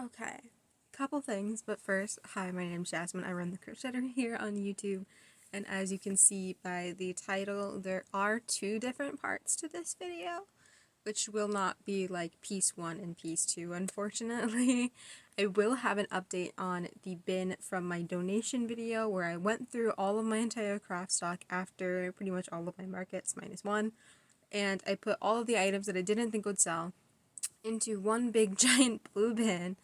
Okay, couple things, but first, hi, my name's Jasmine. I run the Crocheter here on YouTube, and as you can see by the title, there are two different parts to this video, which will not be like piece 1 and piece 2, unfortunately. I will have an update on the bin from my donation video where I went through all of my entire craft stock after pretty much all of my markets minus one, and I put all of the items that I didn't think would sell into one big giant blue bin,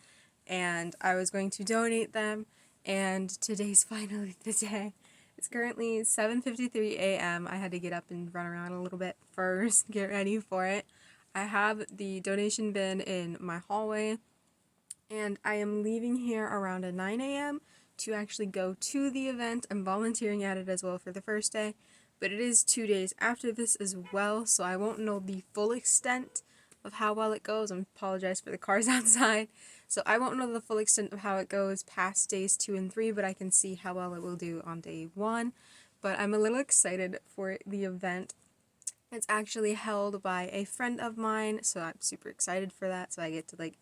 and I was going to donate them, and today's finally the day. It's currently 7:53 a.m. I had to get up and run around a little bit first, get ready for it. I have the donation bin in my hallway, and I am leaving here around 9 a.m. to actually go to the event. I'm volunteering at it as well for the first day, but it is 2 days after this as well, so I won't know the full extent of how well it goes. I apologize for the cars outside. So I won't know the full extent of how it goes past days 2 and 3, but I can see how well it will do on day 1. But I'm a little excited for the event. It's actually held by a friend of mine, so I'm super excited for that. So I get to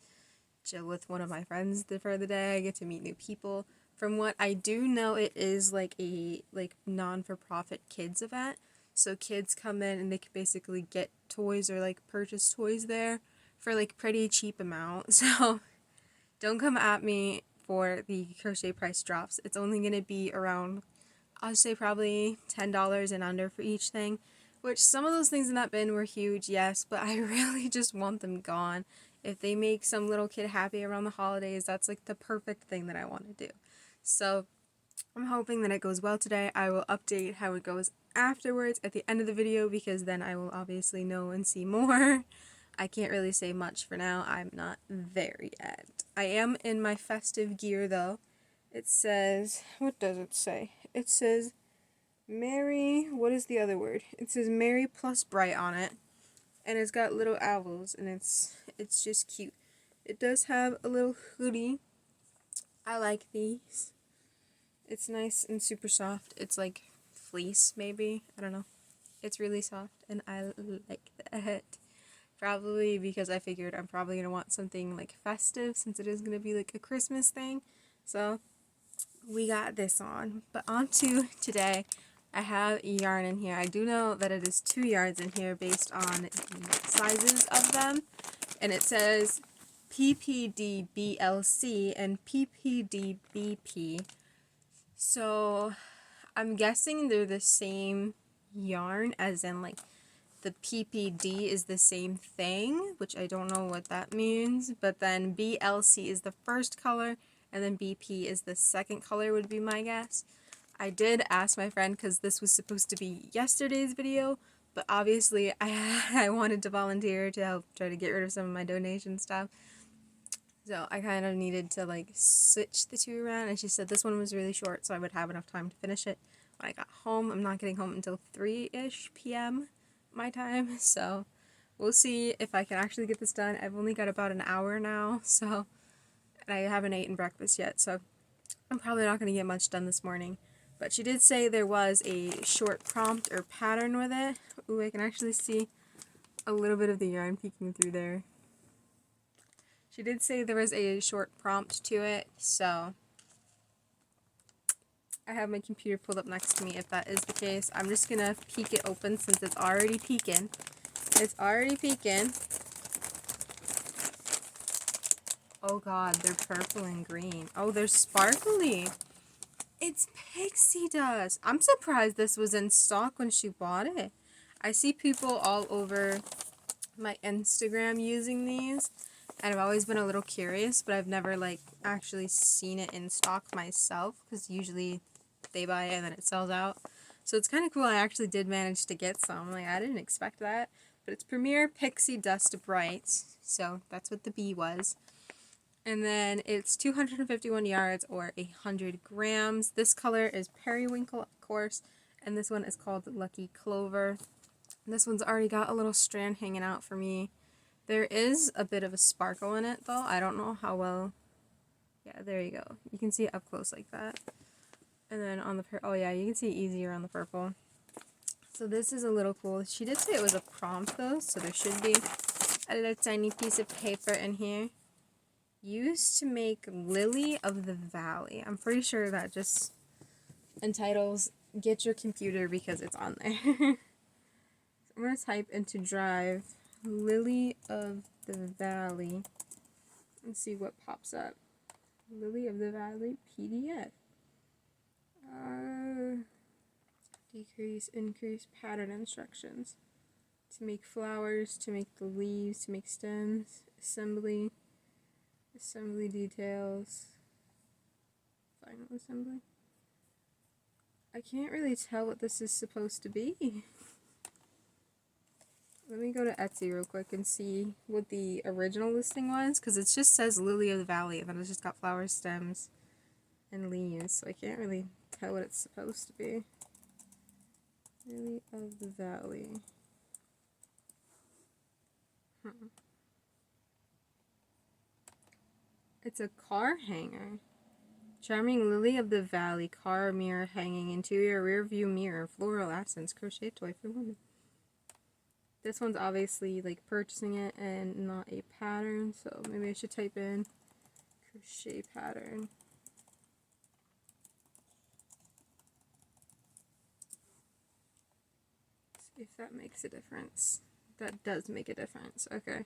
chill with one of my friends for the day. I get to meet new people. From what I do know, it is a non-for-profit kids event. So kids come in and they can basically get toys or purchase toys there for pretty cheap amount. So don't come at me for the crochet price drops. It's only going to be around, I'll say probably $10 and under for each thing, which some of those things in that bin were huge, yes, but I really just want them gone. If they make some little kid happy around the holidays, that's the perfect thing that I want to do. So I'm hoping that it goes well today. I will update how it goes afterwards at the end of the video, because then I will obviously know and see more. I can't really say much for now. I'm not there yet. I am in my festive gear though. It says, what does it say? It says Merry, what is the other word? It says Merry plus Bright on it. And it's got little owls, and it's just cute. It does have a little hoodie. I like these. It's nice and super soft. It's like fleece, maybe. I don't know. It's really soft, and I like that. Probably because I figured I'm probably going to want something festive, since it is going to be a Christmas thing. So we got this on. But on to today. I have yarn in here. I do know that it is 2 yards in here based on the sizes of them. And it says PPDBLC and PPDBP. So I'm guessing they're the same yarn, as in the PPD is the same thing, which I don't know what that means, but then BLC is the first color, and then BP is the second color, would be my guess. I did ask my friend, because this was supposed to be yesterday's video, but obviously I wanted to volunteer to help try to get rid of some of my donation stuff. So I kind of needed to switch the two around, and she said this one was really short, so I would have enough time to finish it when I got home. I'm not getting home until 3-ish p.m. my time, so we'll see if I can actually get this done. I've only got about an hour now, so, and I haven't eaten breakfast yet, so I'm probably not going to get much done this morning. But she did say there was a short prompt or pattern with it. Ooh, I can actually see a little bit of the yarn peeking through there. She did say there was a short prompt to it, so I have my computer pulled up next to me if that is the case. I'm just going to peek it open since it's already peeking. It's already peeking. Oh god, they're purple and green. Oh, they're sparkly. It's pixie dust. I'm surprised this was in stock when she bought it. I see people all over my Instagram using these, and I've always been a little curious, but I've never actually seen it in stock myself, because usually they buy it and then it sells out. So it's kind of cool I actually did manage to get some. I didn't expect that. But it's Premier Pixie Dust Brights, so that's what the B was. And then it's 251 yards or 100 grams. This color is Periwinkle, of course, and this one is called Lucky Clover. This one's already got a little strand hanging out for me. There is a bit of a sparkle in it, though. I don't know how well. Yeah, there you go. You can see it up close like that. And then on the oh yeah, you can see it easier on the purple. So this is a little cool. She did say it was a prompt though, so there should be a little tiny piece of paper in here. used to make Lily of the Valley. I'm pretty sure that just entitles Get Your Computer because it's on there. I'm going to type into Drive Lily of the Valley and see what pops up. Lily of the Valley PDF. Decrease, increase pattern instructions. To make flowers, to make the leaves, to make stems, assembly details, final assembly. I can't really tell what this is supposed to be. Let me go to Etsy real quick and see what the original listing was, because it just says Lily of the Valley, and then it's just got flowers, stems, and leaves, so I can't really tell what it's supposed to be. Lily of the Valley. It's a car hanger. Charming Lily of the Valley car mirror hanging, interior rear view mirror, floral accents, crochet toy for women. This one's obviously like purchasing it and not a pattern, so maybe I should type in crochet pattern. See if that makes a difference. That does make a difference. Okay.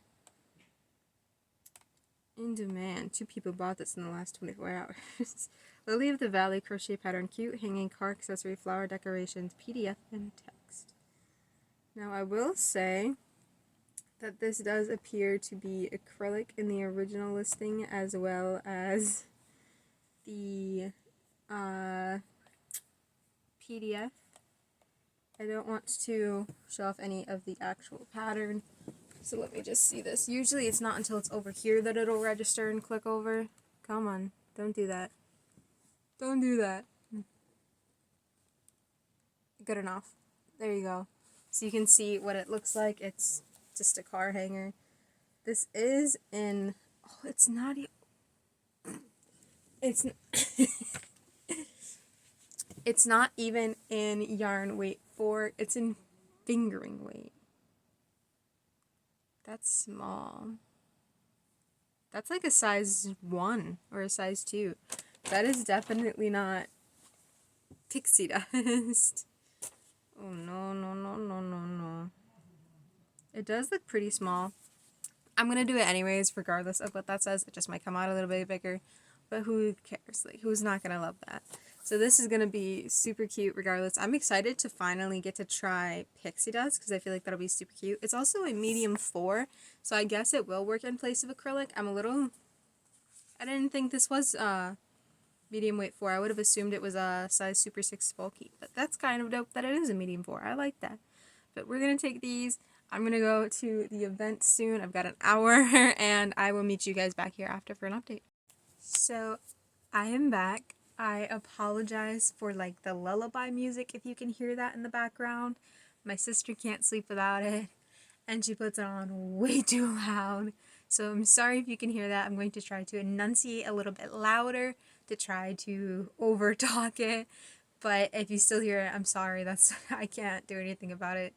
In demand. 2 people bought this in the last 24 hours. Lily of the Valley crochet pattern, cute hanging car accessory, flower decorations, PDF and text. Now I will say that this does appear to be acrylic in the original listing, as well as the PDF. I don't want to show off any of the actual pattern, so let me just see this. Usually it's not until it's over here that it'll register and click over. Come on, don't do that. Don't do that. Good enough. There you go. So you can see what it looks like. It's just a car hanger. This is in... Oh, it's not even... It's... It's not even in yarn weight 4. It's in fingering weight. That's small. That's like a size 1 or a size 2. That is definitely not pixie dust. Oh, no, no, no, no, no, no. It does look pretty small. I'm going to do it anyways, regardless of what that says. It just might come out a little bit bigger. But who cares? Like, who's not going to love that? So this is going to be super cute regardless. I'm excited to finally get to try pixie dust because I feel like that'll be super cute. It's also a medium 4, so I guess it will work in place of acrylic. I didn't think this was medium weight 4. I would have assumed it was a size super 6 bulky. But that's kind of dope that it is a medium 4. I like that. But we're going to take these. I'm going to go to the event soon. I've got an hour, and I will meet you guys back here after for an update. So, I am back. I apologize for like the lullaby music if you can hear that in the background. My sister can't sleep without it, and she puts it on way too loud. So I'm sorry if you can hear that. I'm going to try to enunciate a little bit louder to try to over talk it. But if you still hear it, I'm sorry. I can't do anything about it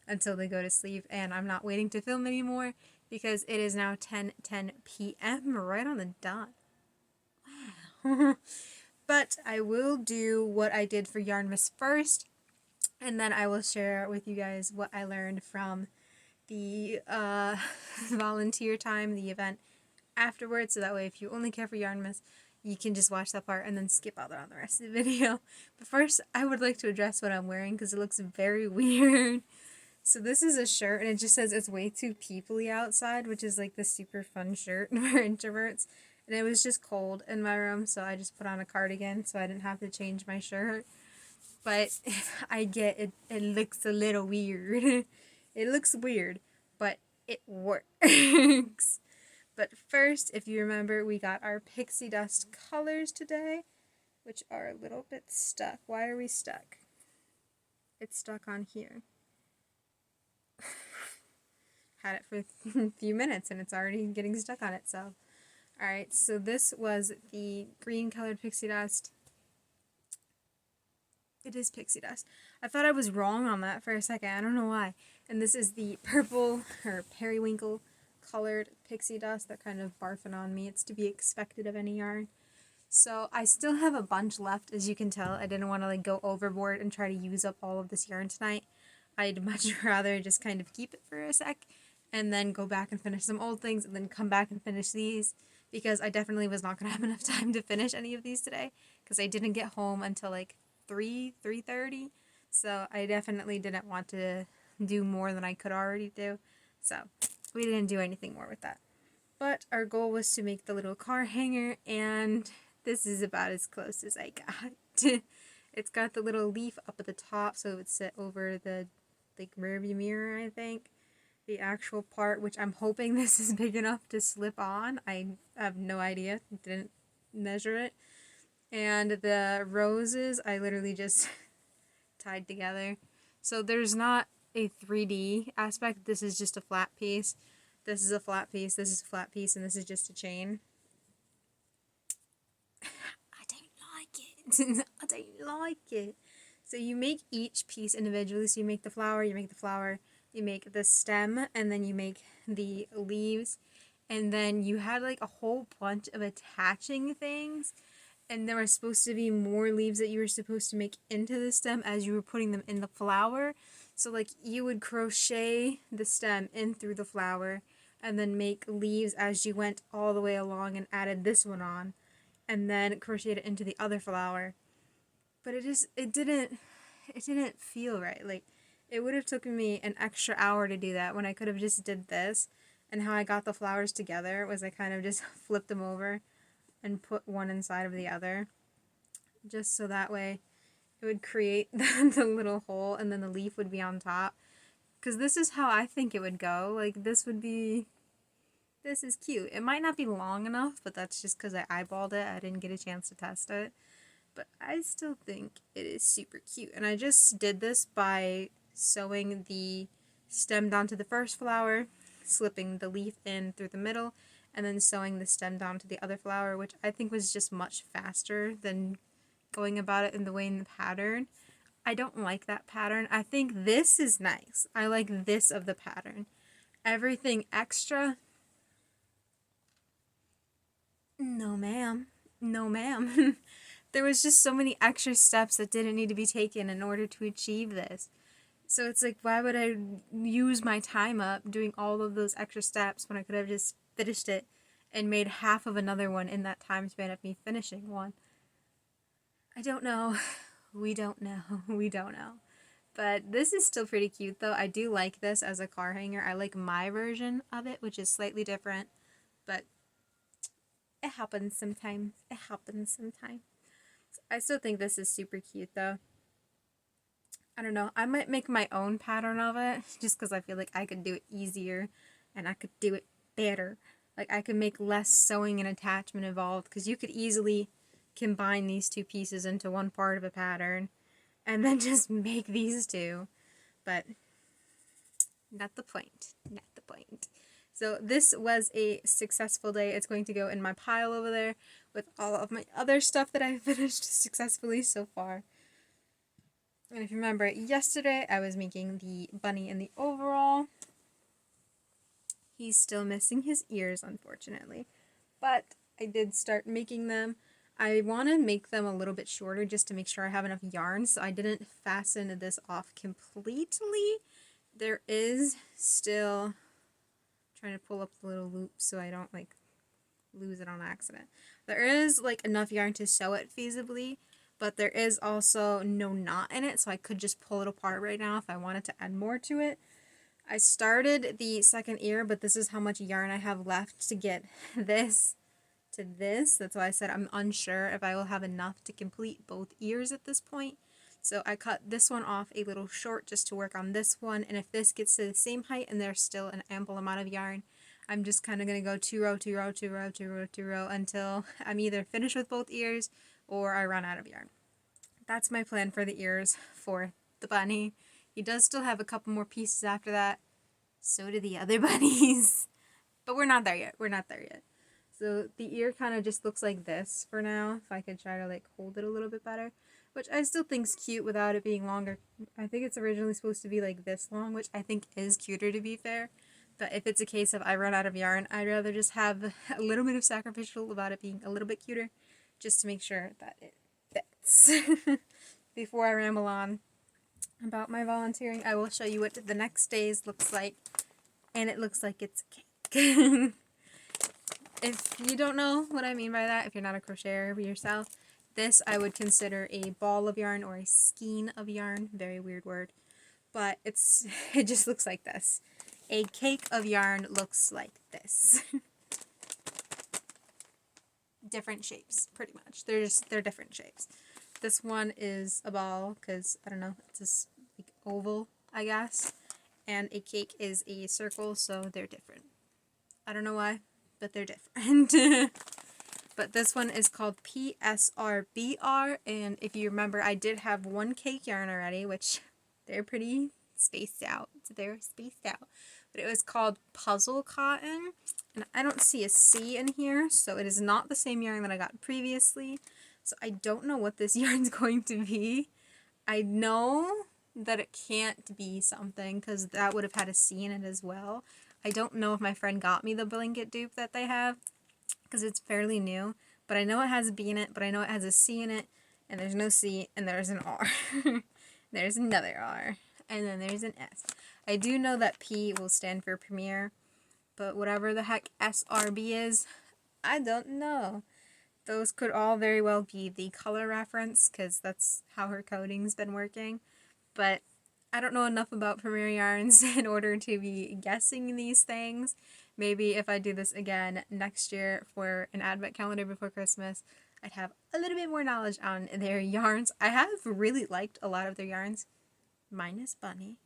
until they go to sleep, and I'm not waiting to film anymore because it is now 10:10 p.m. right on the dot. Wow. But I will do what I did for Yarnmas first, and then I will share with you guys what I learned from the volunteer time, the event afterwards, so that way if you only care for Yarnmas, you can just watch that part and then skip out on the rest of the video. But first, I would like to address what I'm wearing because it looks very weird. So this is a shirt, and it just says it's way too peoply outside, which is like the super fun shirt for introverts. And it was just cold in my room, so I just put on a cardigan so I didn't have to change my shirt. But I get it. It looks a little weird. It looks weird, but it works. But first, if you remember, we got our pixie dust colors today, which are a little bit stuck. Why are we stuck? It's stuck on here. Had it for a few minutes and it's already getting stuck on itself. Alright, so this was the green colored pixie dust. It is pixie dust. I thought I was wrong on that for a second. I don't know why. And this is the purple or periwinkle colored pixie dust that kind of barfing on me. It's to be expected of any yarn. So I still have a bunch left, as you can tell. I didn't want to like go overboard and try to use up all of this yarn tonight. I'd much rather just kind of keep it for a sec and then go back and finish some old things and then come back and finish these, because I definitely was not going to have enough time to finish any of these today because I didn't get home until like 3:30. So I definitely didn't want to do more than I could already do. So we didn't do anything more with that. But our goal was to make the little car hanger, and this is about as close as I got. It's got the little leaf up at the top, so it would sit over the like rearview mirror, I think. The actual part, which I'm hoping this is big enough to slip on. I have no idea. Didn't measure it. And the roses, I literally just tied together. So there's not a 3D aspect. This is just a flat piece. This is a flat piece. This is a flat piece. And this is just a chain. I don't like it. I don't like it. So you make each piece individually. So you make the flower, you make the stem, and then you make the leaves. And then you had like a whole bunch of attaching things. And there were supposed to be more leaves that you were supposed to make into the stem as you were putting them in the flower. So like you would crochet the stem in through the flower and then make leaves as you went all the way along and added this one on. And then crocheted it into the other flower. But it didn't feel right. Like, it would have taken me an extra hour to do that when I could have just did this. And how I got the flowers together was I kind of just flipped them over and put one inside of the other. Just so that way it would create the little hole and then the leaf would be on top. Because this is how I think it would go. Like, this is cute. It might not be long enough, but that's just because I eyeballed it. I didn't get a chance to test it. But I still think it is super cute. And I just did this by sewing the stem down to the first flower, slipping the leaf in through the middle, and then sewing the stem down to the other flower, which I think was just much faster than going about it in the pattern. I don't like that pattern. I think this is nice. I like this of the pattern. Everything extra, no ma'am. No ma'am. There was just so many extra steps that didn't need to be taken in order to achieve this. So it's like, why would I use my time up doing all of those extra steps when I could have just finished it and made half of another one in that time span of me finishing one? I don't know. We don't know. We don't know. But this is still pretty cute, though. I do like this as a car hanger. I like my version of it, which is slightly different. But it happens sometimes. It happens sometimes. I still think this is super cute, though. I don't know. I might make my own pattern of it just because I feel like I could do it easier and I could do it better. Like, I could make less sewing and attachment involved because you could easily combine these two pieces into one part of a pattern and then just make these two. But not the point. Not the point. So this was a successful day. It's going to go in my pile over there with all of my other stuff that I finished successfully so far. And if you remember, yesterday I was making the bunny in the overall. He's still missing his ears, unfortunately. But I did start making them. I want to make them a little bit shorter just to make sure I have enough yarn. So I didn't fasten this off completely. There is still... trying to pull up the little loop so I don't like lose it on accident. There is like enough yarn to sew it feasibly, but there is also no knot in it, so I could just pull it apart right now if I wanted to add more to it. I started the second ear, but this is how much yarn I have left to get this to this. That's why I said I'm unsure if I will have enough to complete both ears at this point. So I cut this one off a little short just to work on this one, and if this gets to the same height and there's still an ample amount of yarn, I'm just kind of going to go 2 row, 2 row, 2 row, 2 row, 2 row until I'm either finished with both ears or I run out of yarn. That's my plan for the ears for the bunny. He does still have a couple more pieces after that. So do the other bunnies. But we're not there yet. We're not there yet. So the ear kind of just looks like this for now. If I could try to like hold it a little bit better. Which I still think's cute without it being longer. I think it's originally supposed to be like this long, which I think is cuter to be fair. But if it's a case of I run out of yarn, I'd rather just have a little bit of sacrificial about it being a little bit cuter, just to make sure that it fits. Before I ramble on about my volunteering, I will show you what the next days looks like, and it looks like it's a cake. If you don't know what I mean by that, if you're not a crocheter yourself, this I would consider a ball of yarn or a skein of yarn. Very weird word. But it just looks like this. A cake of yarn looks like this. Different shapes, pretty much. They're different shapes. This one is a ball because, I don't know, it's this like oval, I guess. And a cake is a circle, so they're different. I don't know why, but they're different. But this one is called PSRBR, and if you remember, I did have one cake yarn already, which they're pretty spaced out. They're spaced out. But it was called Puzzle Cotton, and I don't see a C in here, so it is not the same yarn that I got previously. So I don't know what this yarn's going to be. I know that it can't be something, because that would have had a C in it as well. I don't know if my friend got me the blanket dupe that they have, because it's fairly new. But I know it has a B in it, but I know it has a C in it, and there's no C, and there's an R. There's another R, and then there's an S. I do know that P will stand for premiere, but whatever the heck SRB is, I don't know. Those could all very well be the color reference, because that's how her coding's been working. But I don't know enough about Premier Yarns in order to be guessing these things. Maybe if I do this again next year for an advent calendar before Christmas, I'd have a little bit more knowledge on their yarns. I have really liked a lot of their yarns, minus Bunny.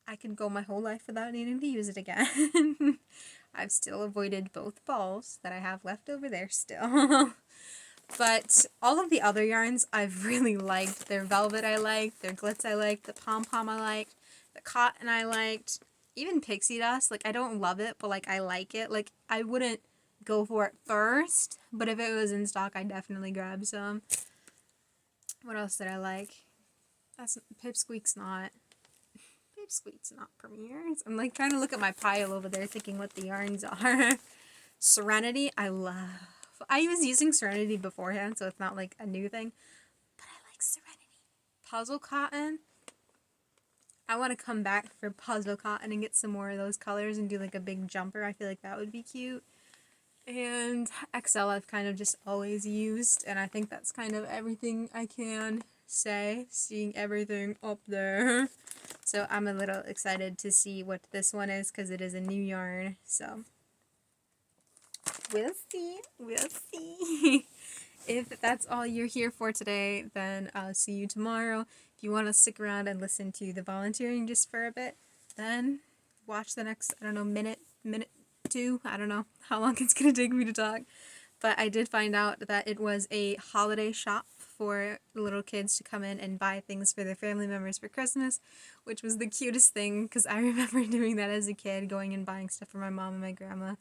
I could go my whole life without needing to use it again. I've still avoided both balls that I have left over there still. But all of the other yarns I've really liked. Their velvet I liked, their glitz I liked, the pom-pom I liked, the cotton I liked, even pixie dust. Like, I don't love it, but like I like it. Like, I wouldn't go for it first, but if it was in stock, I'd definitely grab some. What else did I like? Pipsqueak's not Premieres. I'm like trying to look at my pile over there thinking what the yarns are. Serenity, I love. I was using Serenity beforehand, so it's not like a new thing. But I like Serenity. Puzzle Cotton. I want to come back for Puzzle Cotton and get some more of those colors and do like a big jumper. I feel like that would be cute. And XL I've kind of just always used, and I think that's kind of everything I can say, seeing everything up there. So I'm a little excited to see what this one is, because it is a new yarn, so we'll see. If that's all you're here for today, then I'll see you tomorrow. If you want to stick around and listen to the volunteering just for a bit, then watch the next, I don't know, minute, two. I don't know how long it's going to take me to talk. But I did find out that it was a holiday shop for little kids to come in and buy things for their family members for Christmas, which was the cutest thing, because I remember doing that as a kid, going and buying stuff for my mom and my grandma.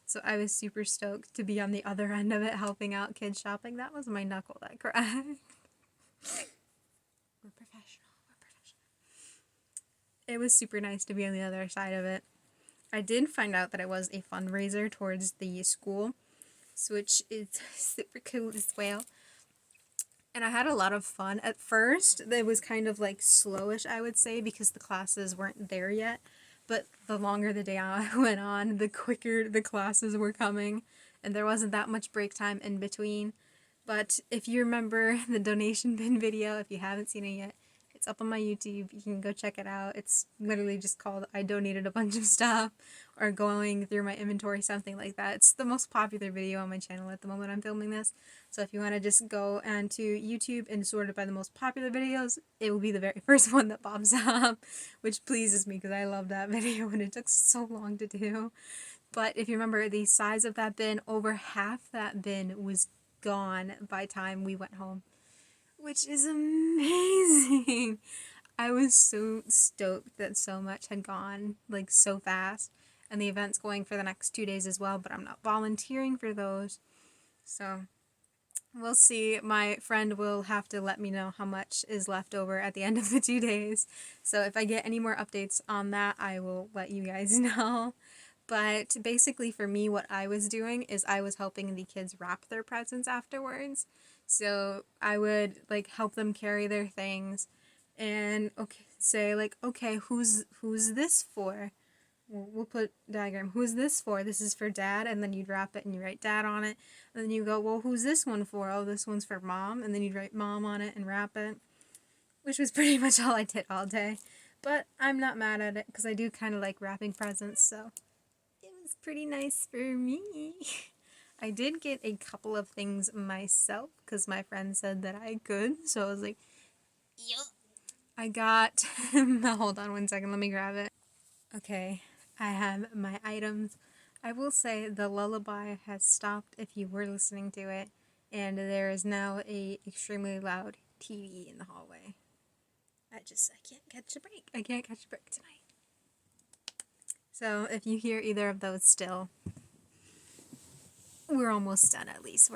So I was super stoked to be on the other end of it, helping out kids shopping. That was my knuckle that cracked. We're professional. It was super nice to be on the other side of it. I did find out that it was a fundraiser towards the school, which is super cool as well. And I had a lot of fun. At first, it was kind of like slowish, I would say, because the classes weren't there yet. But the longer the day went on, the quicker the classes were coming, and there wasn't that much break time in between. But if you remember the donation bin video, if you haven't seen it yet, it's up on my YouTube. You can go check it out. It's literally just called I donated a bunch of stuff, or going through my inventory, something like that. It's the most popular video on my channel at the moment I'm filming this. So if you want to just go onto YouTube and sort it by the most popular videos, it will be the very first one that pops up, which pleases me because I love that video and it took so long to do. But if you remember the size of that bin, over half that bin was gone by the time we went home, which is amazing. I was so stoked that so much had gone, like, so fast. And the event's going for the next 2 days as well, but I'm not volunteering for those. So We'll see. My friend will have to let me know how much is left over at the end of the 2 days. So if I get any more updates on that, I will let you guys know. But basically, for me, what I was doing is I was helping the kids wrap their presents afterwards. So I would like help them carry their things, and okay, say like, okay, who's this for? We'll put diagram. Who's this for? This is for dad, and then you'd wrap it and you write dad on it. And then you go, well, who's this one for? Oh, this one's for mom, and then you'd write mom on it and wrap it, which was pretty much all I did all day. But I'm not mad at it because I do kind of like wrapping presents, so it was pretty nice for me. I did get a couple of things myself because my friend said that I could, so I was like, yup. I got, hold on 1 second, let me grab it. Okay, I have my items. I will say the lullaby has stopped if you were listening to it, and there is now a extremely loud TV in the hallway. I can't catch a break. I can't catch a break tonight. So if you hear either of those still, we're almost done at least.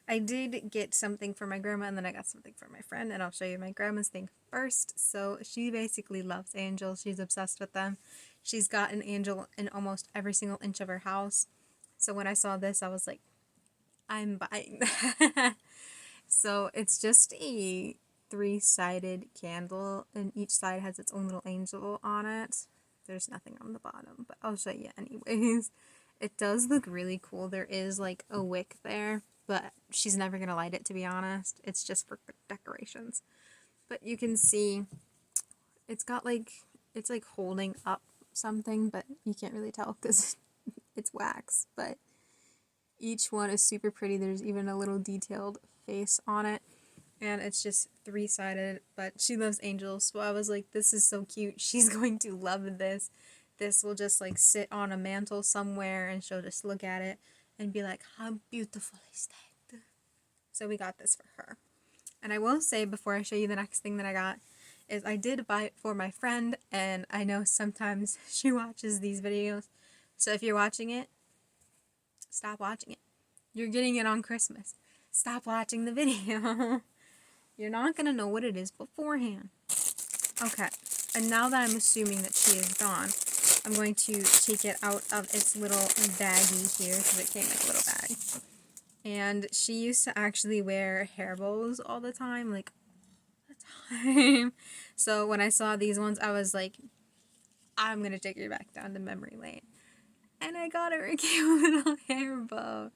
I did get something for my grandma, and then I got something for my friend, and I'll show you my grandma's thing first. So she basically loves angels. She's obsessed with them. She's got an angel in almost every single inch of her house. So when I saw this, I was like, I'm buying that. So it's just a 3-sided candle, and each side has its own little angel on it. There's nothing on the bottom, but I'll show you anyways. It does look really cool. There is like a wick there, but she's never gonna light it, to be honest. It's just for decorations. But you can see it's got like, it's like holding up something, but you can't really tell because it's wax. But each one is super pretty. There's even a little detailed face on it, and it's just 3-sided, but she loves angels, so I was like, this is so cute. She's going to love this. This will just like sit on a mantle somewhere, and she'll just look at it and be like, how beautiful is that? So we got this for her. And I will say, before I show you the next thing that I got, is I did buy it for my friend, and I know sometimes she watches these videos, so if you're watching it, stop watching it. You're getting it on Christmas. Stop watching the video. You're not gonna know what it is beforehand. Okay, and now that I'm assuming that she is gone, I'm going to take it out of its little baggie here, because it came in a little bag. And she used to actually wear hair bows all the time, like, all the time. So when I saw these ones, I was like, I'm gonna take her back down to memory lane. And I got her a cute little hair bow.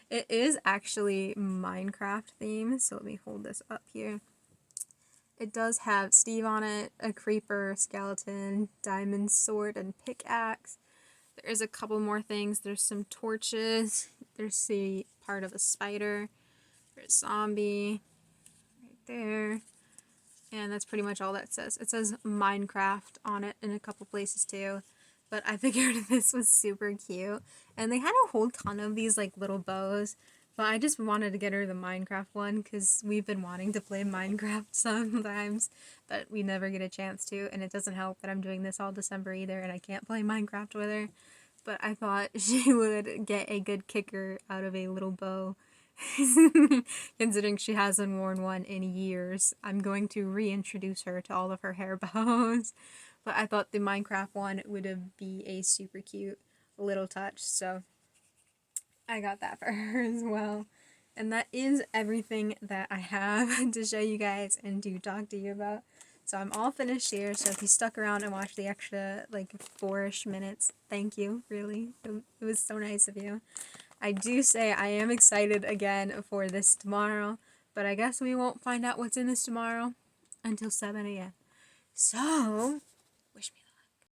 It is actually Minecraft themed, so let me hold this up here. It does have Steve on it, a creeper, skeleton, diamond sword, and pickaxe. There's a couple more things. There's some torches. There's the part of a spider. There's a zombie right there. And that's pretty much all that says. It says Minecraft on it in a couple places too. But I figured this was super cute. And they had a whole ton of these like little bows. But I just wanted to get her the Minecraft one because we've been wanting to play Minecraft sometimes, but we never get a chance to, and it doesn't help that I'm doing this all December either and I can't play Minecraft with her. But I thought she would get a good kicker out of a little bow. Considering she hasn't worn one in years, I'm going to reintroduce her to all of her hair bows. But I thought the Minecraft one would be a super cute little touch, so I got that for her as well. And that is everything that I have to show you guys and to talk to you about. So I'm all finished here, so if you stuck around and watched the extra, like, 4-ish minutes, thank you, really. It was so nice of you. I do say I am excited again for this tomorrow, but I guess we won't find out what's in this tomorrow until 7 a.m. So, wish me luck.